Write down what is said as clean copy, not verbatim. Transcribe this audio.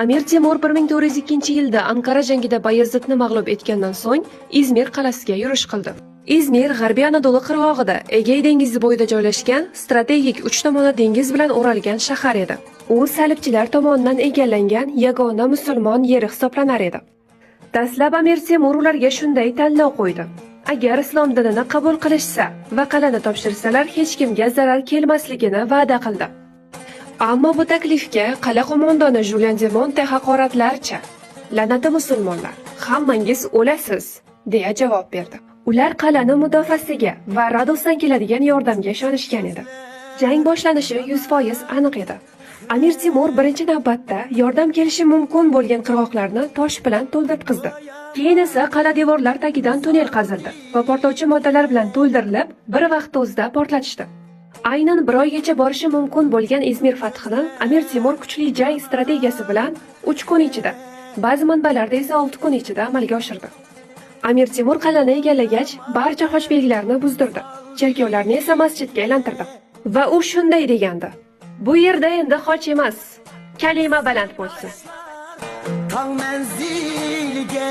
Amir Temur 1402-yilda Anqara jangida Bayezidni mag'lub etgandan so'ng Izmir qalasiga yurish qildi. Izmir G'arbiy Anadolu qirg'og'ida Egey dengizi bo'yida joylashgan strategik uch tomonli dengiz bilan o'ralgan shahar edi. U salibchilar tomonidan egallangan yagona musulmon yeri hisoblanar edi. Dastlab Amir Temur ularga shunday tanlov qo'ydi: agar islom dinini qabul qilishsa va qal'ani topshirsalar hech kimga zarar kelmasligini va'da qildi. Ammo bu taklifga qala qo'mondoni Julien de Monte haqoratlarcha "La'nati musulmonlar, hammangiz o'lasiz" deya javob berdi. Ular qal'ani mudofaasiga va Radosdan keladigan yordamga ishonishgan edi. Jang boshlanishi 100% aniq edi. Amir Temur birinchi navbatda yordam kelishi mumkin bo'lgan qirg'oqlarni tosh bilan to'ldirtqizdi. Keyin esa qal'a devorlar tagidan tunnel qazildi va portlovchi moddalar bilan to'ldirilib, bir vaqt o'zida portlatishdi. Aynan bir oygacha borishi mumkin bo'lgan Izmir fathini Amir Temur kuchli jang strategiyasi bilan 3 kun ichida, ba'zi manbalarda esa 6 kun ichida amalga oshirdi. Amir Temur qal'ani egallagach, barcha xoch belgilarini buzdirdi, cherkovlarni esa masjidga aylantirdi va u shunday degandi: "Bu yerda endi xoch emas, kalima baland bo'lsin." Tang menzilge